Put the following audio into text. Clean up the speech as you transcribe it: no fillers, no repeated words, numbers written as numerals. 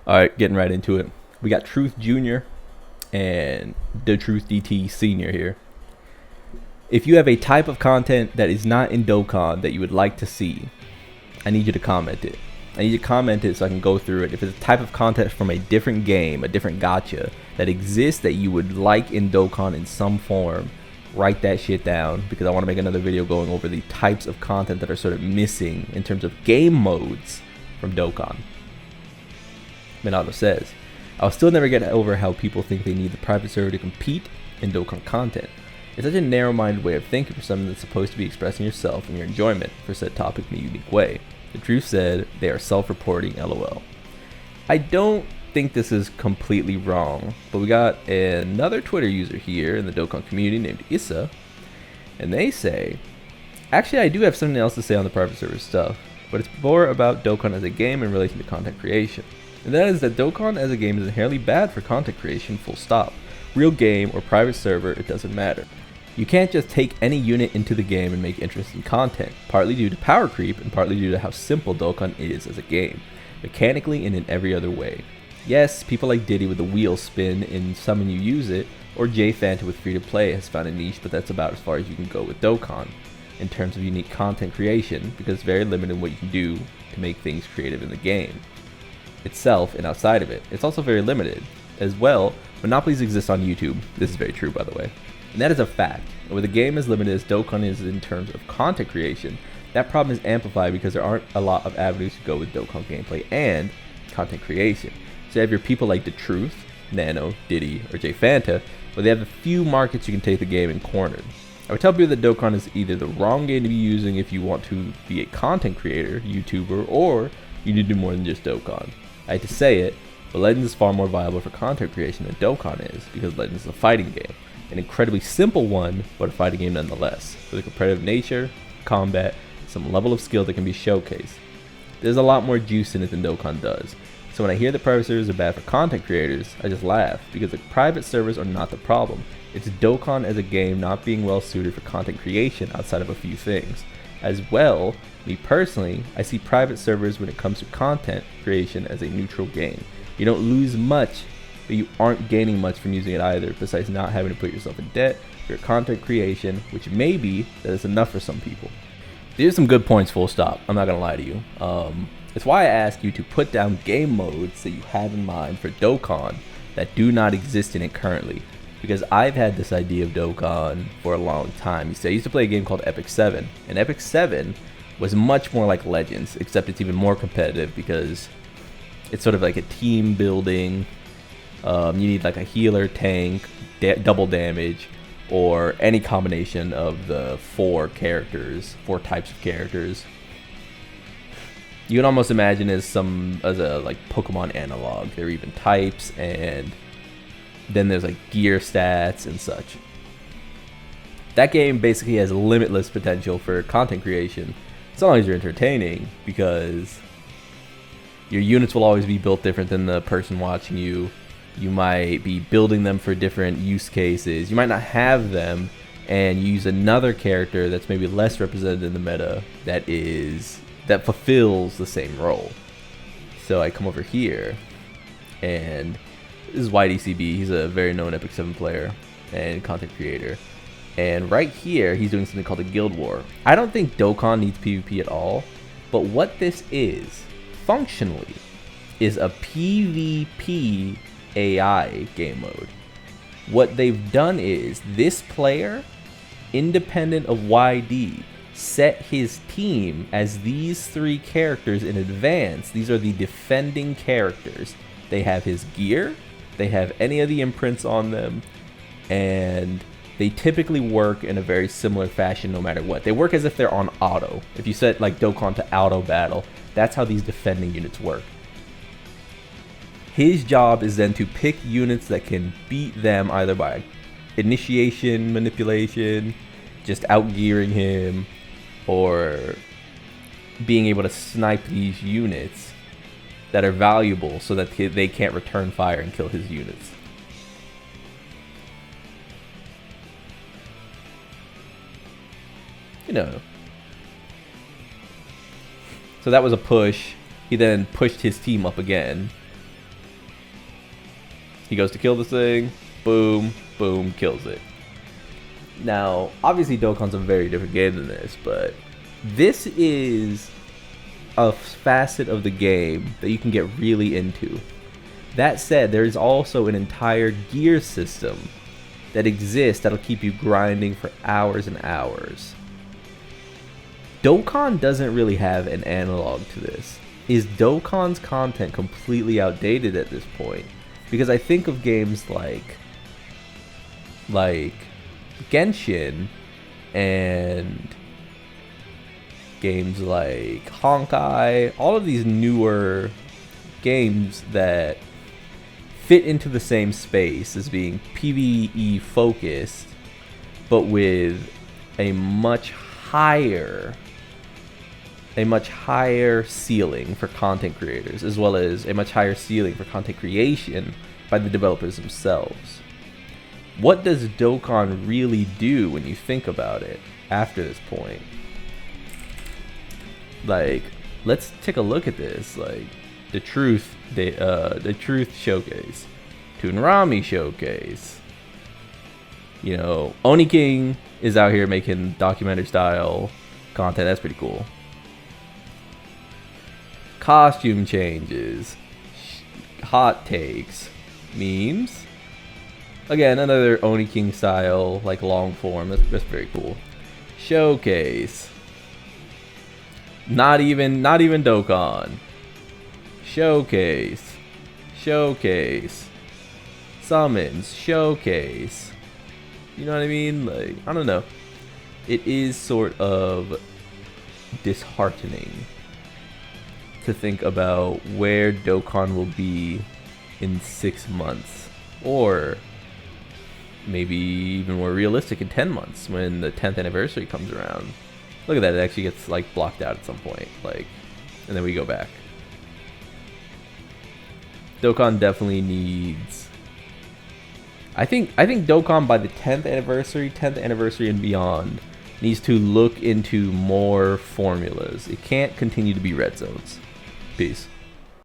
All right, getting right into it. We got Truth Jr. and the Truth DT Senior here. If you have a type of content that is not in Dokkan that you would like to see, I need you to comment it. I need you to comment it so I can go through it. If it's a type of content from a different game, a different gacha that exists that you would like in Dokkan in some form, write that shit down, because I want to make another video going over the types of content that are sort of missing in terms of game modes from Dokkan. Minato says, I'll still never get over how people think they need the private server to compete in Dokkan content. It's such a narrow-minded way of thinking for something that's supposed to be expressing yourself and your enjoyment for said topic in a unique way. The truth said, they are self-reporting, lol. I don't think this is completely wrong, but we got another Twitter user here in the Dokkan community named Issa, and they say, actually I do have something else to say on the private server stuff, but it's more about Dokkan as a game in relation to content creation. And that is that Dokkan as a game is inherently bad for content creation, full stop. Real game or private server, it doesn't matter. You can't just take any unit into the game and make interesting content, partly due to power creep and partly due to how simple Dokkan is as a game, mechanically and in every other way. Yes, people like Diddy with the wheel spin in Summon You Use It, or J Fanta with free to play has found a niche, but that's about as far as you can go with Dokkan in terms of unique content creation, because it's very limited in what you can do to make things creative in the game itself and outside of it. It's also very limited. As well, monopolies exist on YouTube. This is very true, by the way. And that is a fact. And with a game as limited as Dokkan is in terms of content creation, that problem is amplified because there aren't a lot of avenues to go with Dokkan gameplay and content creation. So you have your people like The Truth, Nano, Diddy, or J Fanta, but they have a few markets you can take the game and corner. I would tell people that Dokkan is either the wrong game to be using if you want to be a content creator, YouTuber, or you need to do more than just Dokkan. I hate to say it, but Legends is far more viable for content creation than Dokkan is, because Legends is a fighting game. An incredibly simple one, but a fighting game nonetheless, with a competitive nature, combat, some level of skill that can be showcased. There's a lot more juice in it than Dokkan does, so when I hear that private servers are bad for content creators, I just laugh, because the private servers are not the problem. It's Dokkan as a game not being well suited for content creation outside of a few things. As well, me personally, I see private servers when it comes to content creation as a neutral game. You don't lose much, but you aren't gaining much from using it either, besides not having to put yourself in debt for your content creation, which may be that it's enough for some people. These are some good points, full stop. I'm not gonna lie to you. It's why I ask you to put down game modes that you have in mind for Dokkan that do not exist in it currently. Because I've had this idea of Dokkan for a long time. I used to play a game called Epic 7, and Epic 7 was much more like Legends, except it's even more competitive because it's sort of like a team building. You need like a healer, tank, double damage, or any combination of the four types of characters. You can almost imagine as a like Pokemon analog. There are even types, and then there's like gear stats and such. That game basically has limitless potential for content creation, as long as you're entertaining, because your units will always be built different than the person watching you. You might be building them for different use cases. You might not have them and use another character that's maybe less represented in the meta that fulfills the same role. So I come over here, and this is YDCB. He's a very known Epic 7 player and content creator. And right here, he's doing something called a Guild War. I don't think Dokkan needs PvP at all, but what this is, functionally, is a PvP AI game mode. What they've done is, this player, independent of YD, set his team as these three characters in advance. These are the defending characters. They have his gear, they have any of the imprints on them, and they typically work in a very similar fashion no matter what. They work as if they're on auto. If you set like Dokkan to auto battle, that's how these defending units work. His job is then to pick units that can beat them either by initiation, manipulation, just outgearing him, or being able to snipe these units that are valuable so that they can't return fire and kill his units. You know. So that was a push. He then pushed his team up again. He goes to kill this thing. Boom, boom, kills it. Now, obviously Dokkan's a very different game than this, but this is a facet of the game that you can get really into. That said, there is also an entire gear system that exists that'll keep you grinding for hours and hours. Dokkan doesn't really have an analog to this. Is Dokkan's content completely outdated at this point? Because I think of games like Genshin and games like Honkai, all of these newer games that fit into the same space as being PvE focused, but with a much higher ceiling for content creators, as well as a much higher ceiling for content creation by the developers themselves. What does Dokkan really do when you think about it after this point? Like, let's take a look at this. Like, the truth showcase, Toonrami showcase. You know, Oni King is out here making documentary style content. That's pretty cool. Costume changes, hot takes, memes. Again, another Oni King style, like long form. That's very cool. Showcase. Not even Dokkan. Showcase. Summons. Showcase. You know what I mean? Like, I don't know. It is sort of disheartening to think about where Dokkan will be in 6 months, or maybe even more realistic, in 10 months when the 10th anniversary comes around. Look at that, it actually gets like blocked out at some point, like, and then we go back. Dokkan definitely needs, I think Dokkan by the 10th anniversary and beyond needs to look into more formulas. It can't continue to be red zones. Peace.